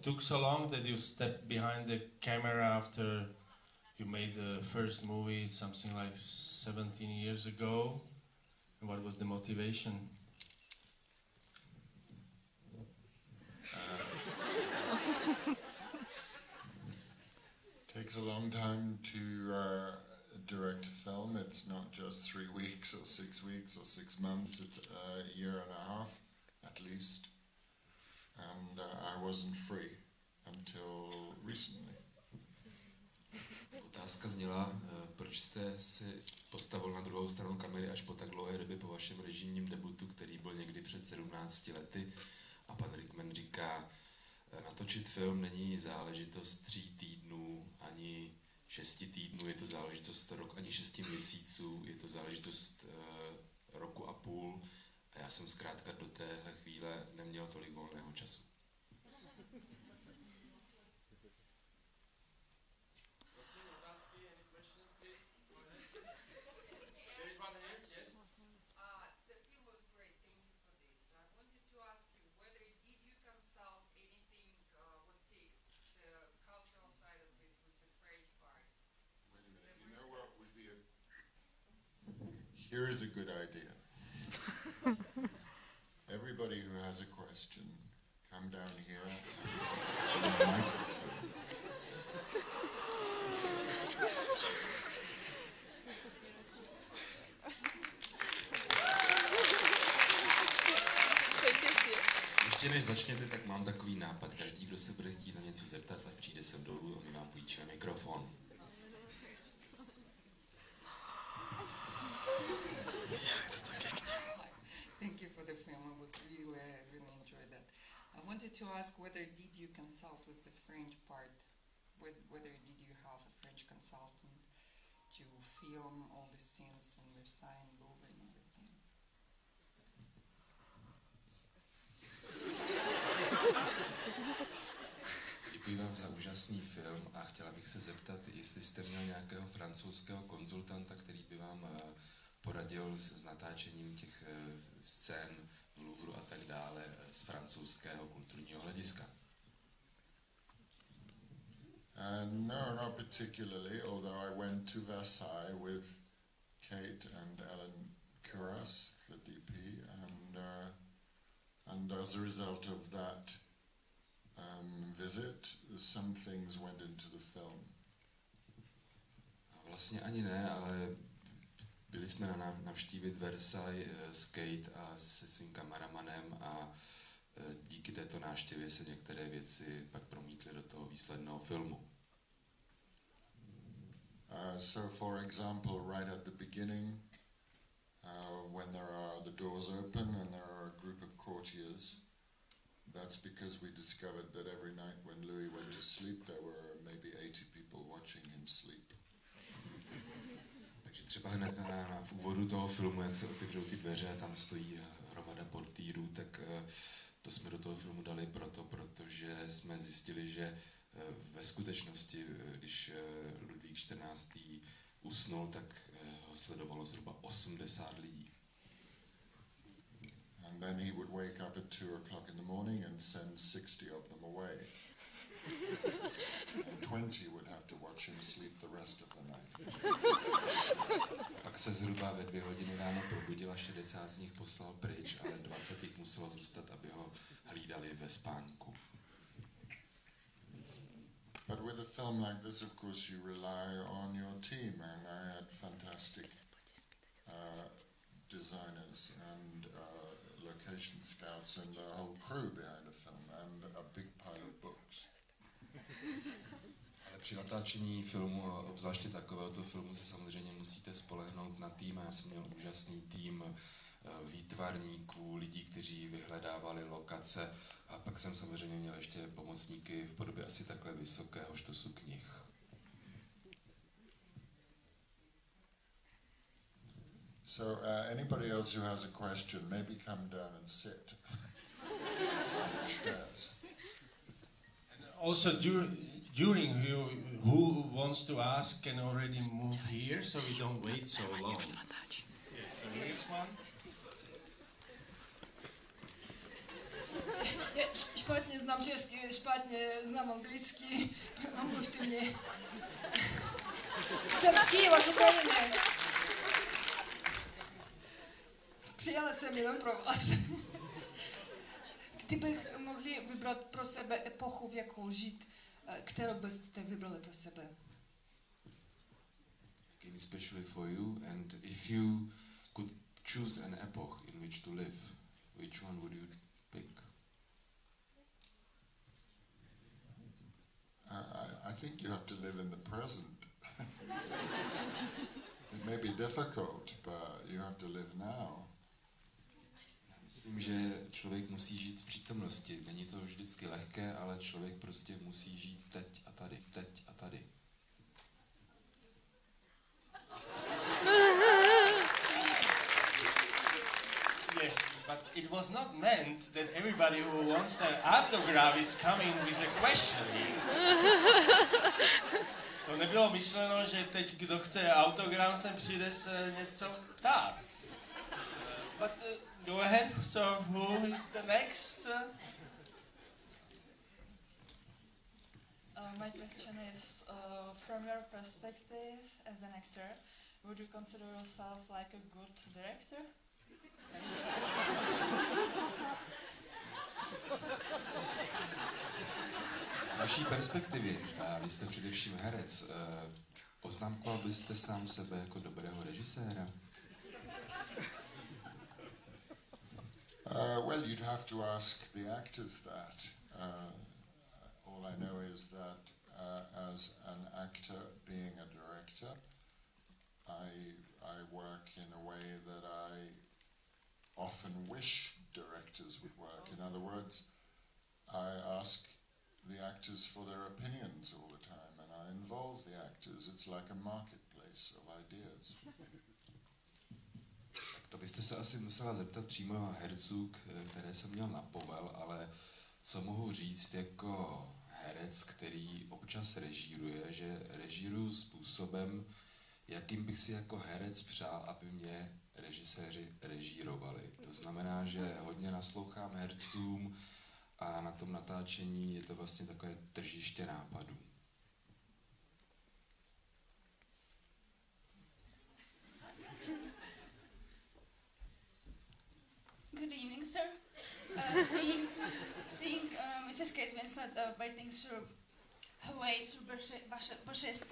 took so long that you stepped behind the camera after you made the first movie, something like 17 years ago. And what was the motivation? Takes a long time to direct a film. It's not just 3 weeks or 6 weeks or 6 months. It's a year and a half at least. And I wasn't free until recently. Otázka zněla, proč jste si postavil na druhou stranu kamery až po tak dlouhé době po vašem režijním debutu, který byl někdy před 17 lety. A pan Rickman říká, natočit film není záležitost 3 týdnů ani 6 týdnů, je to záležitost rok ani 6 měsíců, je to záležitost roku a půl. A já jsem zkrátka do téhle chvíle neměl tolik volného času. Here is a good idea. Everybody who has a question, come down here. Ještě než začněte, tak mám takový nápad. Každý, kdo se bude chtít na něco zeptat, tak přijde sem dolů a my vám půjčíme mikrofon. Thank you for the film. I really enjoyed that. I wanted to ask whether did you consult with the French part, whether did you have a French consultant to film all the scenes in Versailles and Louvre and everything? Děkuji vám za úžasný film a chtěla bych se zeptat, jestli jste měl nějakého francouzského konzultanta, který by vám poradil s natáčením těch scén v Louvru a tak dále z francouzského kulturního hlediska. No, not particularly, although I went to Versailles with Kate and Ellen Kuras, the DP, and as a result of that visit, some things went into the film. Vlastně ani ne, ale byli jsme navštívit Versailles s Kate a se svým kameramanem a díky této návštěvě se některé věci pak promítly do toho výsledného filmu. So for example, right at the beginning, when there are the doors open and there are a group of courtiers, that's because we discovered that every night when Louis went to sleep, there were maybe 80 people watching him sleep. Takže třeba hned v úvodu toho filmu, jak se otevřou ty dveře a tam stojí hromada portýrů, tak to jsme do toho filmu dali protože jsme zjistili, že ve skutečnosti, když Ludvík XIV. Usnul, tak ho sledovalo zhruba 80 lidí. And then he would wake up at 2 o'clock in the morning and send 60 of them away. And 20 would have to watch him sleep the rest of the night. Pak se zhruba ve 2 hodiny ráno probudila, 60 z nich poslal pryč, ale 20 jich muselo zůstat, aby ho hlídali ve spánku. But with a film like this, of course, you rely on your team, and I had fantastic designers and location scouts and the whole crew behind the film, and a big pile of books. Ale při natáčení filmu, obzvláště takovéhoto filmu, se samozřejmě musíte spolehnout na tým. Já jsem měl úžasný tým výtvarníků, lidí, kteří vyhledávali lokace, a pak jsem samozřejmě měl ještě pomocníky v podobě asi takhle vysokého štosu knih. So anybody else who has a question, maybe come down and sit on the stairs. And also during who wants to ask can already move here, so we don't wait so long. Yes, so here's one. Yes. špatně znám česky, špatně znám anglicky, omluvte mě. Jsem z Kyjeva, z Ukrajiny. Přijala jsem jenom pro vás. Kdybych mohli vybrat pro sebe epochu, v jakou žít, kterou byste vybrali pro sebe? Came especially for you, and if you could choose an epoch in which to live, which one would you pick? I think you have to live in the present. It may be difficult, but you have to live now. Myslím, že člověk musí žít v přítomnosti. Není to vždycky lehké, ale člověk prostě musí žít teď a tady, teď a tady. Yes, but it was not meant that everybody who wants an autograph is coming with a question. To nebylo myšleno, že teď kdo chce autogram sem přijde se něco ptát. But go ahead, so who is the next? My question is, from your perspective as an actor, would you consider yourself like a good director? Z vaší perspektivy, a vy jste především herec, oznámkoval byste sám sebe jako dobrého režiséra? Well, you'd have to ask the actors that. All I know is that as an actor being a director, I work in a way that I often wish directors would work. In other words, I ask the actors for their opinions all the time, and I involve the actors. It's like a marketplace of ideas. Tak to byste se asi musela zeptat přímo herců, které jsem měl na povel, ale co mohu říct jako herec, který občas režíruje, že režíruju způsobem, jakým bych si jako herec přál, aby mě režiséři režírovali. To znamená, že hodně naslouchám hercům a na tom natáčení je to vlastně takové tržiště nápadů. Good evening, sir. Seeing Mrs. Kate Winslet waiting through her way through bushes,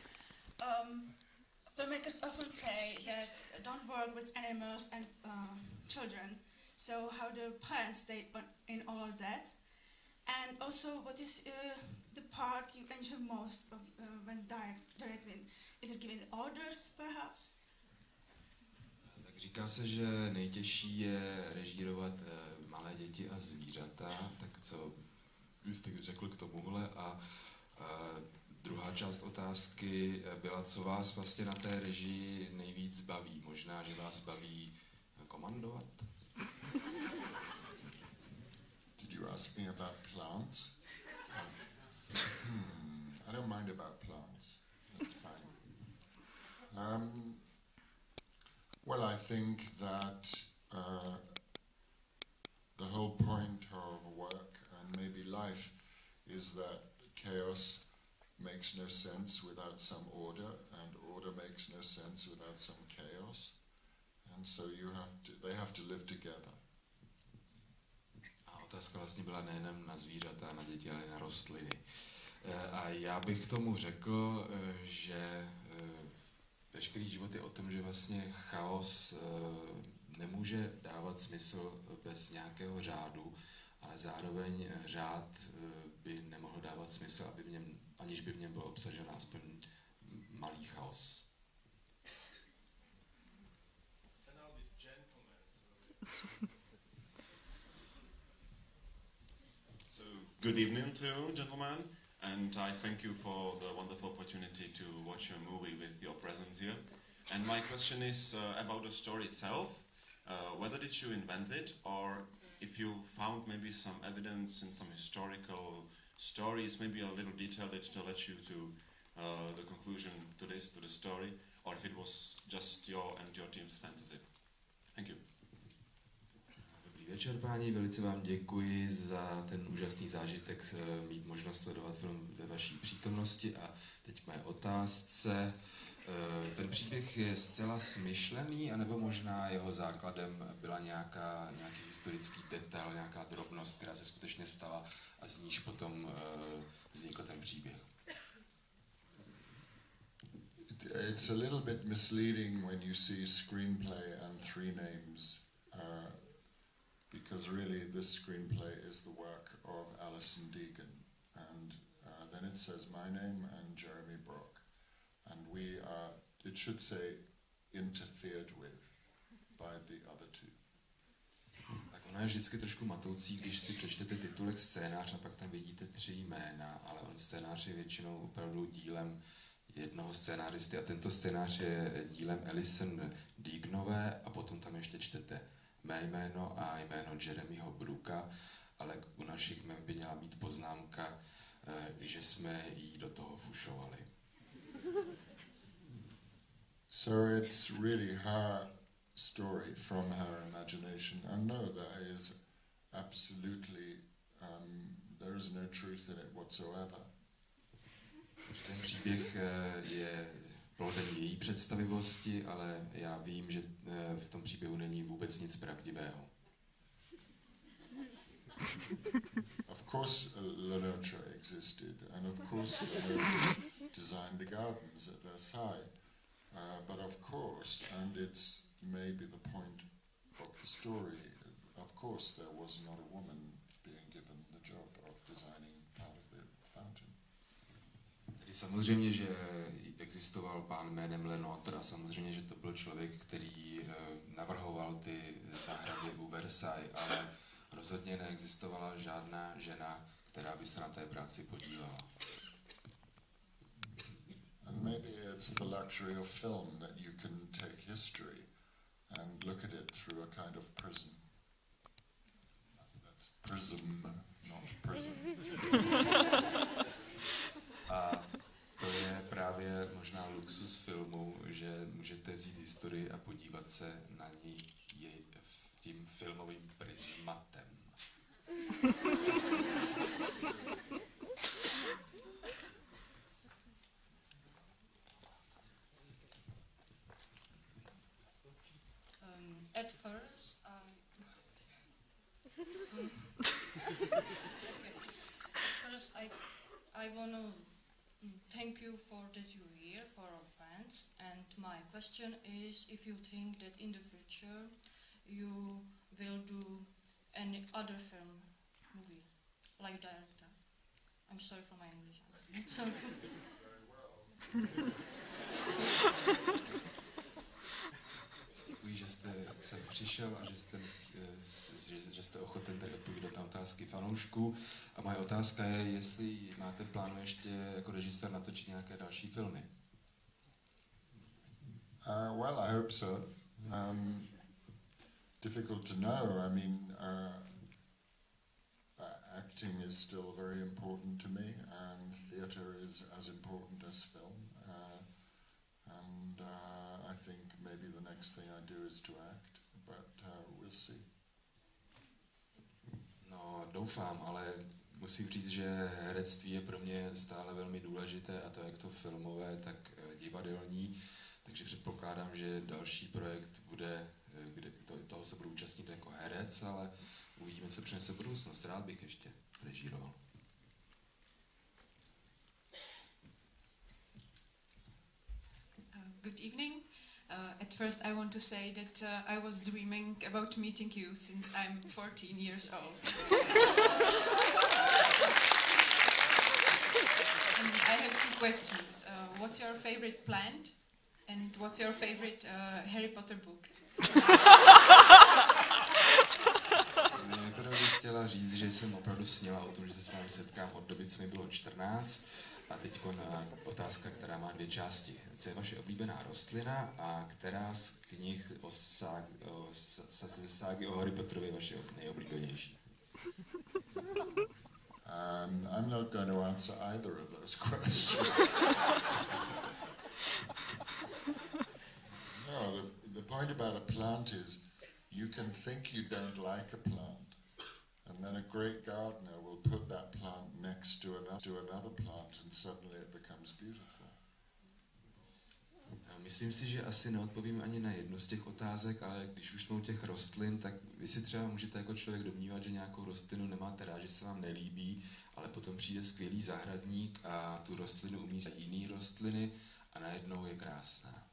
filmmakers often say that don't work with animals and children. So how do parents stay in all of that? And also, what is the part you enjoy most of when directing? Is it giving orders, perhaps? Tak říká se, že nejtěžší je režírovat malé děti a zvířata, tak co byste řekl k tomuhle? A druhá část otázky byla, co vás vlastně na té režii nejvíc baví. Možná, že vás baví komandovat? Did you ask me about plants? I don't mind about plants. That's fine. Well, I think that the whole point of work and maybe life is that chaos makes no sense without some order, and order makes no sense without some chaos. And so they have to live together. A otázka vlastně byla nejenom na zvířata, na děti, ale na rostliny. A já bych k tomu řekl, že veškerý život je o tom, že vlastně chaos nemůže dávat smysl bez nějakého řádu, ale zároveň řád by nemohl dávat smysl, aniž by v něm byl obsažen aspoň malý chaos. So, good evening to you, gentlemen, and I thank you for the wonderful opportunity to watch your movie with your presence here. And my question is about the story itself. Whether did you invent it, or if you found maybe some evidence in some historical stories, maybe a little detail that to let you to the conclusion to the story, or if it was just your and your team's fantasy. Thank you. Dobrý Dobrý večer, páni, velice vám děkuji za ten úžasný zážitek mít možnost sledovat film ve vaší přítomnosti a teď k mé otázce. Ten příběh je zcela smyšlený, anebo možná jeho základem byla nějaký historický detail, nějaká drobnost, která se skutečně stala a z níž potom vznikl ten příběh? It's a little bit misleading when you see screenplay and 3 names, because really this screenplay is the work of Alison Deegan, and then it says my name and Jeremy Brock, and we are, it should say, interfered with by the other 2. Tak ono je vždycky trošku matoucí, když si přečtete titulek scénář a pak tam vidíte 3 jména, ale on scénář je většinou opravdu dílem jednoho scénáristy a tento scénář je dílem Alison Deaganové a potom tam ještě čtete mé jméno a jméno Jeremyho Brooka, ale u našich jmen by měla být poznámka, že jsme jí do toho fušovali. So it's really her story from her imagination, and no, there is absolutely, there is no truth in it whatsoever. Ten příběh je plodem její představivosti, ale já vím, že v tom příběhu není vůbec nic pravdivého. Of course, Lenotre existed, and of course, Lenotre designed the gardens at Versailles. But of course, and it's maybe the point of the story, of course, there was not a woman being given the job of designing part of the fountain. Samozřejmě, že existoval pán jménem Lenotre a samozřejmě, že to byl člověk, který navrhoval ty zahrady u Versailles, ale rozhodně neexistovala žádná žena, která by se na té práci podílela. And maybe it's the luxury of film that you can take history and look at it through a kind of prism. That's prism, not prison. A to je právě možná luxus filmu, že můžete vzít historii a podívat se na ní tím filmovým prismatem. At first, I want to thank you for that you're here, for our fans. And my question is if you think that in the future you will do any other film movie, like director. I'm sorry for my English. Sorry. Děkuji, že jste sem přišel a že jste ochoten tady odpovídat na otázky fanoušků. A moje otázka je, jestli máte v plánu ještě jako režisér natočit nějaké další filmy. Well, I hope so. Difficult to know. I mean, acting is still very important to me, and theatre is as important as film. And I think maybe the next thing I do is to act, but we'll see. No, doufám, ale musím říct, že herectví je pro mě stále velmi důležité, a to jak to filmové, tak divadelní. Takže předpokládám, že další projekt bude, kde toho se budu účastnit jako herec, ale uvidíme, co přinese budoucnost. Rád bych ještě režíroval. Good evening. At first I want to say that I was dreaming about meeting you since I'm 14 years old. And I have 2 questions. What's your favorite plant? And what's your favorite Harry Potter book? Nejprve bych chtěla říct, že jsem opravdu sněla o tom, že se s vámi setkám od doby, co mi bylo 14. A teď otázka, která má 2 části. Co je vaše oblíbená rostlina a která z knih ze ságy o Harry Potterovi je vaše nejoblíbenější? I'm not going to answer either of those questions. No, the point about a plant is you can think you don't like a plant, and then a great gardener will put that plant next to another plant, and suddenly it becomes beautiful. Myslím si, že asi neodpovím ani na jednu z těch otázek, ale když už jsme u těch rostlin, tak vy si třeba můžete jako člověk domnívat, že nějakou rostlinu nemáte rád, že se vám nelíbí, ale potom přijde skvělý zahradník a tu rostlinu umístí jiný rostliny a najednou je krásná.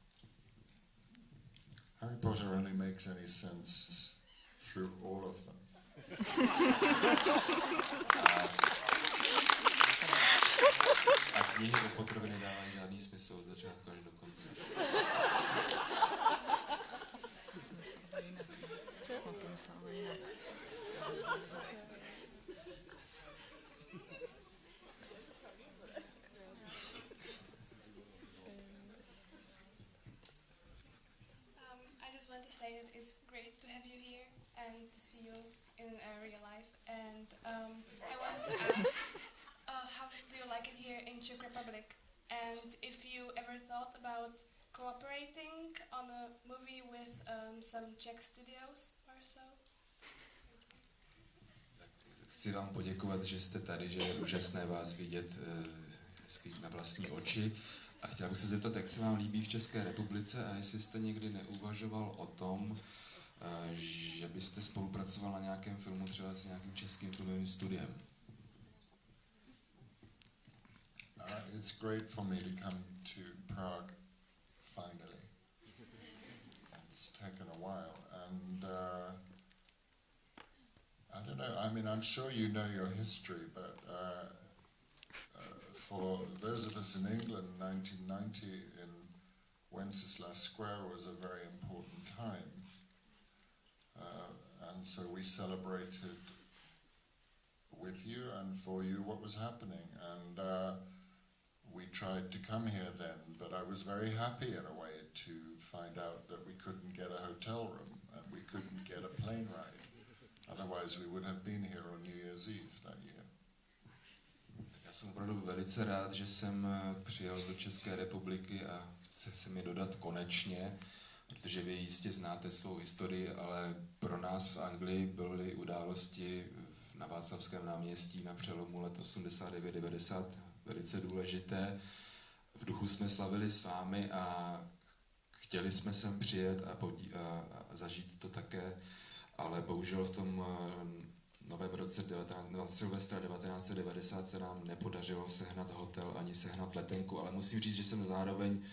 Harry Potter only makes any sense through all of them. A knihy o Potterovi nedávají žádný smysl od začátku až do konce. I just want to say that it's great to have you here and to see you in real life. And I want to ask, how do you like it here in Czech Republic? And if you ever thought about cooperating on a movie with some Czech studios or so? Chci vám poděkovat, že jste tady, že je úžasné vás vidět na vlastní oči. A chtěl bych se zeptat, jak se vám líbí v České republice a jestli jste někdy neuvažoval o tom, že byste spolupracoval na nějakém filmu třeba s nějakým českým filmovým studiem. It's great for me to come to Prague finally. It's taken a while, and I don't know, I mean, I'm sure you know your history, but for those of us in England, 1990 in Wenceslas Square was a very important time. And so we celebrated with you and for you what was happening. And we tried to come here then, but I was very happy in a way to find out that we couldn't get a hotel room and we couldn't get a plane ride. Otherwise we would have been here on New Year's Eve that year. Já jsem opravdu velice rád, že jsem přijel do České republiky a chce se mi dodat konečně, protože vy jistě znáte svou historii, ale pro nás v Anglii byly události na Václavském náměstí na přelomu let 89-90 velice důležité. V duchu jsme slavili s vámi a chtěli jsme sem přijet a zažít to také, ale bohužel v tom novém roce na Silvestra 1990 se nám nepodařilo sehnat hotel ani sehnat letenku, ale musím říct, že jsem zároveň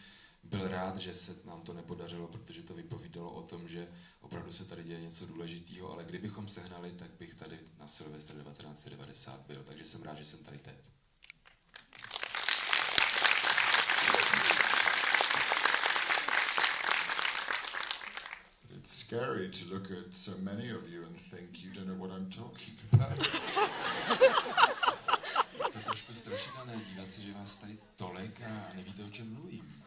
byl rád, že se nám to nepodařilo, protože to vypovídalo o tom, že opravdu se tady děje něco důležitého, ale kdybychom sehnali, tak bych tady na Silvestra 1990 byl, takže jsem rád, že jsem tady teď. It's scary to look at so many of you and think you don't know what I'm talking about. To je trošku strašidelné dívat se, že vás tady tolik a nevíte, o čem mluvím.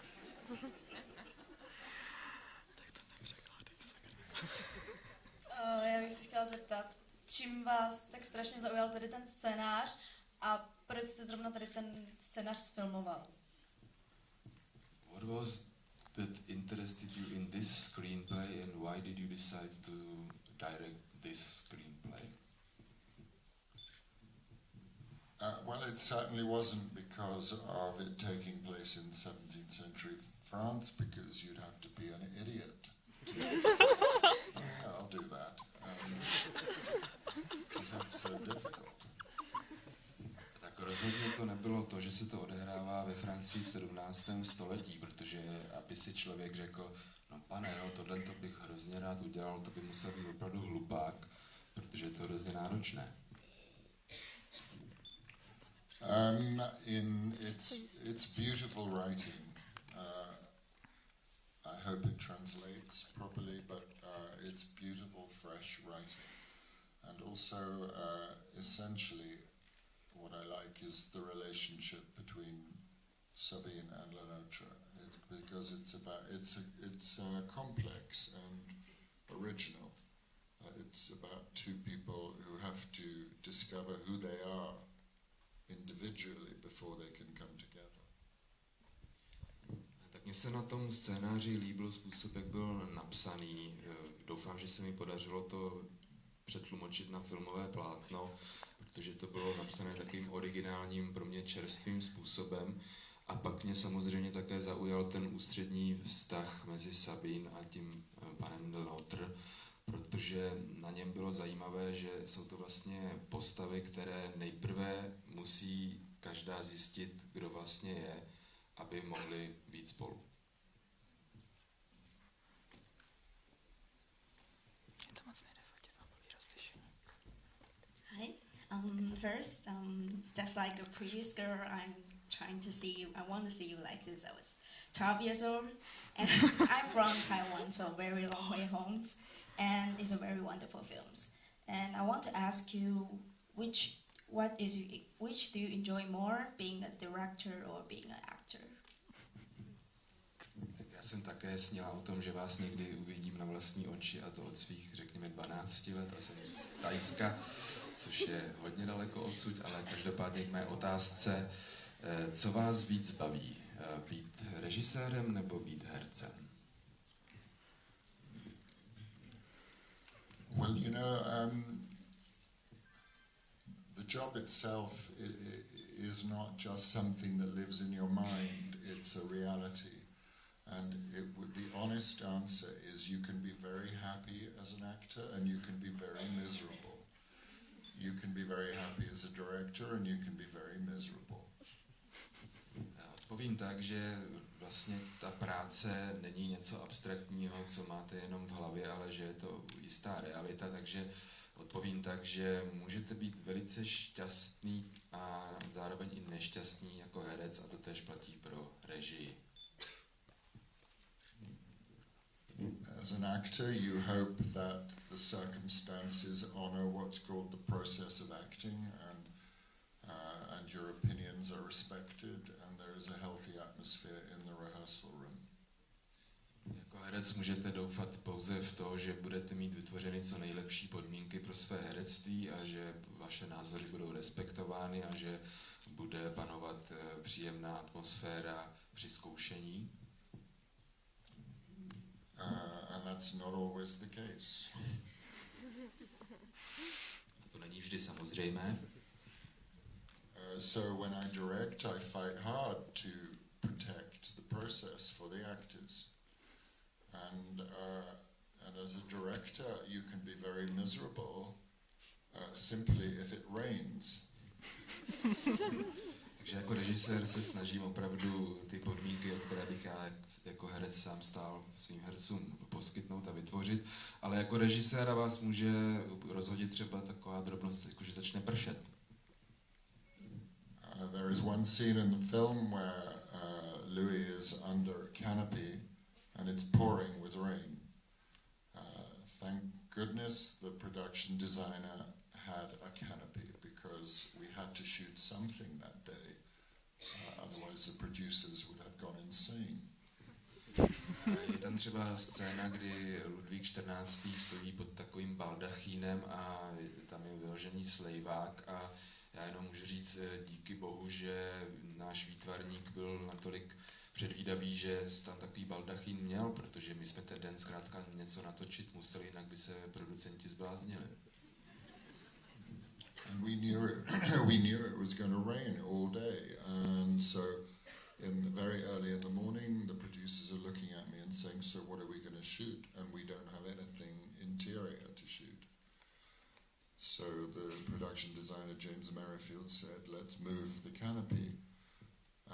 Já bych se chtěla zeptat, čím vás tak strašně zaujal tady ten scénář a proč jste zrovna tady ten scénář sfilmoval? What was that interested you in this screenplay and why did you decide to direct this screenplay? Well, it certainly wasn't because of it taking place in 17th century France, because you'd have to be an idiot. Yeah, I'll do that. Because that's so difficult. Tak rozhodně to nebylo to, že se to odehrává ve Francii v 17. století, protože aby si člověk řekl, no pane, no, tohle to bych hrozně rád udělal, to by musel být opravdu hlupák, protože je to hrozně náročné. It's beautiful writing. I hope it translates properly, but it's beautiful, fresh writing. And also, essentially, what I like is the relationship between Sabine and Lenôtre, because it's complex and original. It's about two people who have to discover who they are individually before they can come together. Tak mě Mně se na tom scénáři líbil způsob, jak byl napsaný. Doufám, že se mi podařilo to přetlumočit na filmové plátno, protože to bylo napsané takovým originálním, pro mě čerstvým způsobem. A pak mě samozřejmě také zaujal ten ústřední vztah mezi Sabine a tím panem de Notre, protože na něm bylo zajímavé, že jsou to vlastně postavy, které nejprve musí každá zjistit, kdo vlastně je, aby mohli být spolu. Hi. First, just like a previous girl, I'm trying to see you. I want to see you like since I was 12 years old. And I'm from Taiwan, so very long way home. And it's a very wonderful films. And I want to ask you, which do you enjoy more, being a director or being an actor? Já jsem také sněla o tom, že vás někdy uvidím na vlastní oči, a to od svých, řekněme, 12 let, a jsem z Thajska, což je hodně daleko odsud, ale každopádně k mé otázce, co vás víc baví, být režisérem nebo být hercem? Well, you know, the job itself is not just something that lives in your mind, it's a reality. And the honest answer is you can be very happy as an actor and you can be very miserable. You can be very happy as a director and you can be very miserable. Odpovím tak, že vlastně ta práce není něco abstraktního, co máte jenom v hlavě, ale že je to jistá realita, takže odpovím tak, že můžete být velice šťastný a zároveň i nešťastný jako herec, a to též platí pro režii. As an actor, you hope that the circumstances honor what's called the process of acting, and your opinions are respected, and there is a healthy atmosphere in the rehearsal room. Jako herec můžete doufat pouze v to, že budete mít vytvořeny co nejlepší podmínky pro své herectví a že vaše názory budou respektovány a že bude panovat příjemná atmosféra při zkoušení. And that's not always the case. A to není vždy samozřejmé. So when I direct, I fight hard to protect the process for the actors. And as a director, you can be very miserable simply if it rains. Takže jako režisér se snažím opravdu ty podmínky, o které bych já jako herec sám stál svým hercům poskytnout a vytvořit, ale jako režiséra vás může rozhodit třeba taková drobnost, jako že začne pršet. There is one scene in the film where Louis is under a canopy and it's pouring with rain. Thank goodness the production designer had a canopy because we had to shoot something that day. Otherwise the producers would have gone insane. Je tam třeba scéna, kdy Ludvík XIV. Stojí pod takovým baldachínem a tam je vyložený slejvák a já jenom můžu říct díky bohu, že náš výtvarník byl natolik předvídavý, že tam takový baldachín měl, protože my jsme ten den zkrátka něco natočit museli, jinak by se producenti zbláznili. And we knew it was going to rain all day, and so very early in the morning the producers are looking at me and saying, so what are we going to shoot? And we don't have anything interior to shoot. So the production designer James Merrifield said, let's move the canopy.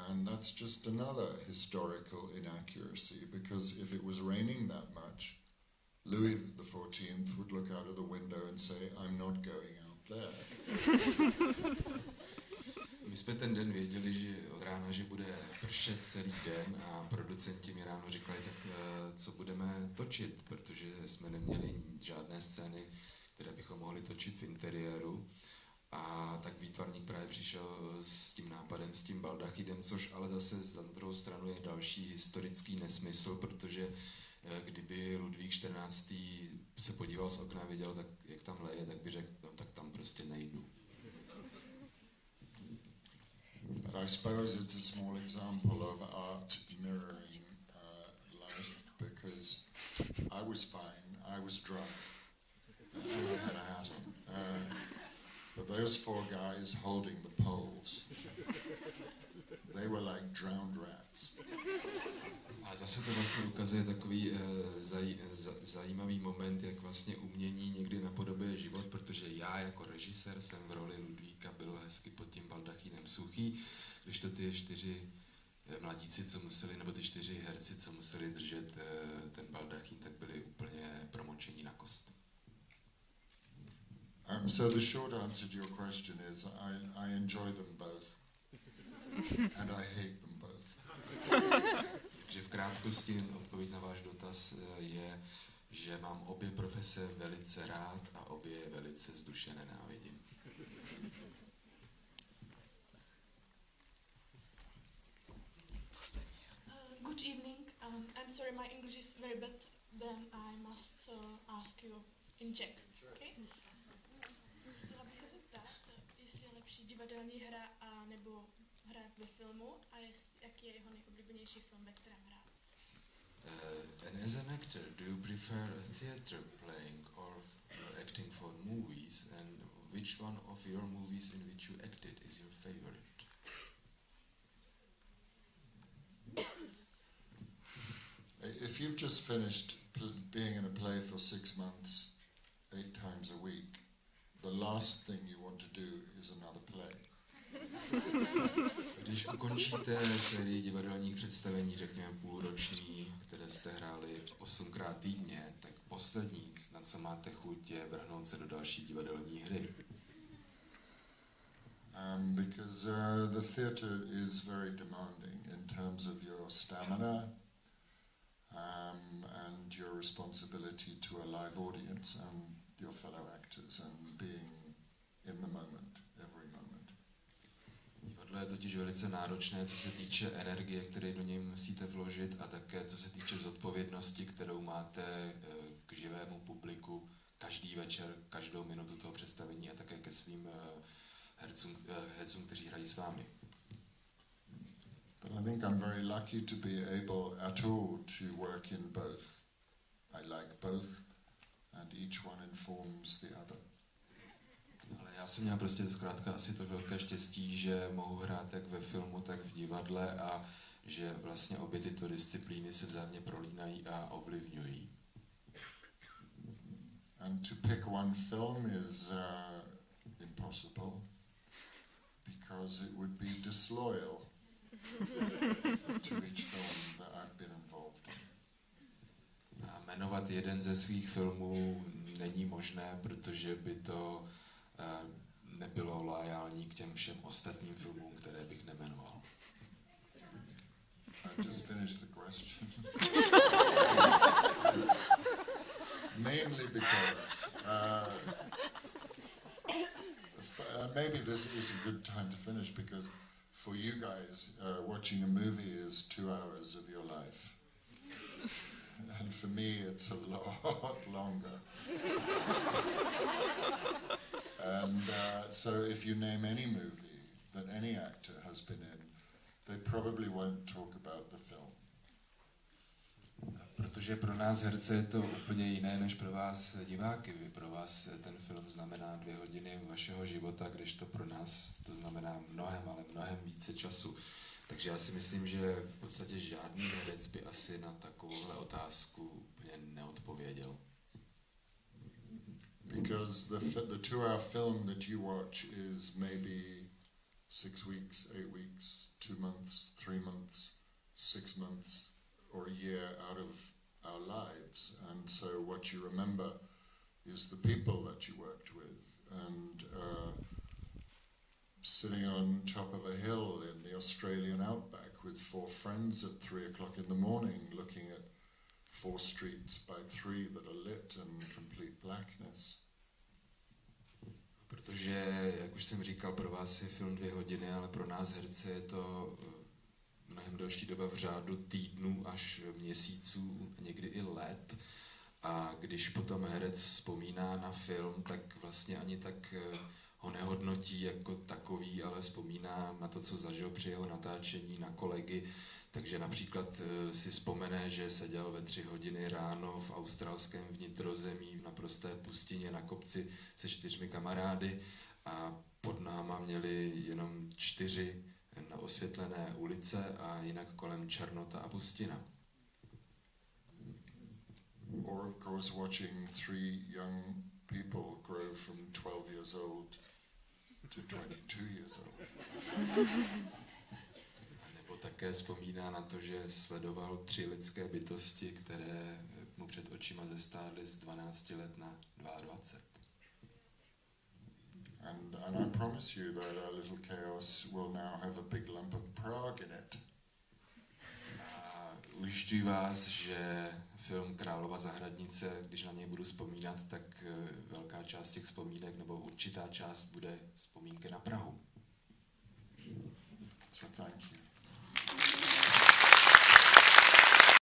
And that's just another historical inaccuracy, because if it was raining that much, Louis XIV would look out of the window and say, I'm not going out there. My jsme ten den věděli, že od rána, že bude pršet celý den a producenti mi ráno říkali, tak co budeme točit, protože jsme neměli žádné scény, které bychom mohli točit v interiéru. A tak výtvarník právě přišel s tím nápadem, s tím baldachidem, což ale zase za druhou stranu je další historický nesmysl, protože kdyby Ludvík XIV. Se podíval z okna a viděl, tak, jak tam leje, tak by řekl, no tak tam prostě nejdu. But I suppose it's a small example of art mirroring I was fine. I was drunk. And I had a hat on. But those four guys holding the poles, they were like drowned rats. A zase to vlastně ukazuje takový zajímavý moment, jak vlastně umění někdy napodobuje život, protože já jako režisér jsem v roli Ludvíka byl hezky pod tím baldachínem suchý, když to ty 4 mladíci, co museli, nebo ty 4 herci, co museli držet ten baldachín, tak byli úplně promočení na kost. So the short answer to your question is I enjoy them both and I hate them both. Takže v krátkosti odpověď na váš dotaz je, že mám obě profese velice rád a obě velice zdušně nenávidím. Good evening. I'm sorry, my English is very bad. Then I must ask you in Czech. Okay? Chtěla bych se zeptat, jestli je lepší divadelní hra a nebo hra ve filmu a jaký je jeho nejoblíbenější film, ve kterém hrál. And as an actor, do you prefer a theater playing or acting for movies? And which one of your movies in which you acted is your favorite? If you've just finished being in a play for 6 months, 8 times a week, the last thing you want to do is another play. Když ukončíte sérii divadelních představení, řekněme půlroční, které jste hráli 8krát týdně, tak poslední, na co máte chuť, je vrhnout se do další divadelní hry. Because the theatre is very demanding in terms of your stamina and your responsibility to a live audience and your fellow actors and being in the moment, every moment. Divadlo je totiž velice náročné, co se týče energie, které do něj musíte vložit, a také co se týče zodpovědnosti, kterou máte k živému publiku každý večer, každou minutu toho představení a také ke svým hercům, kteří hrají s vámi. But I think I'm very lucky to be able at all to work in both. I like both and each one informs the other. Ale já jsem měl prostě zkrátka asi to velké štěstí, že mohu hrát jak ve filmu, tak v divadle a že vlastně obě tyto disciplíny se vzájemně prolínají a ovlivňují. And to pick one film is impossible because it would be disloyal to each film that I've been involved in. A jmenovat jeden ze svých filmů není možné, protože by to nebylo loajální k těm všem ostatním filmům, které bych nejmenoval. I just finished the question. Mainly because maybe this is a good time to finish because for you guys, watching a movie is 2 hours of your life. And for me, it's a lot longer. And so if you name any movie that any actor has been in, they probably won't talk about the film. Protože pro nás herce je to úplně jiné než pro vás diváky. Pro vás ten film znamená 2 hodiny vašeho života, kdežto pro nás to znamená mnohem, ale mnohem více času. Takže já si myslím, že v podstatě žádný herec by asi na takovouhle otázku úplně neodpověděl. Because the 2-hour film that you watch is maybe 6 weeks, 8 weeks, 2 months, 3 months, 6 months, or a year out of our lives. And so what you remember is the people that you worked with. And sitting on top of a hill in the Australian outback with 4 friends at 3 o'clock in the morning, looking at 4 streets by 3 that are lit in complete blackness. Protože, jak už jsem říkal, pro vás je film 2 hodiny, ale pro nás herce je to mnohem delší doba, v řádu týdnů až měsíců, někdy i let. A když potom herec vzpomíná na film, tak vlastně ani tak ho nehodnotí jako takový, ale vzpomíná na to, co zažil při jeho natáčení, na kolegy. Takže například si vzpomene, že seděl ve 3 hodiny ráno v australském vnitrozemí v naprosté pustině na kopci se 4 kamarády a pod náma měli jenom 4 osvětlené ulice a jinak kolem černota a pustina. Or of course watching 3 young people grow from 12 years old to 22 years old. Nebo také vzpomíná na to, že sledoval 3 lidské bytosti, které mu před očima zestárly z 12 let na 22. And I promise you that our little chaos will now have a big lump of Prague in it. A ujišťuji vás, že film Králova zahradnice, když na něj budu vzpomínat, tak velká část těch vzpomínek nebo určitá část bude vzpomínky na Prahu. So thank you.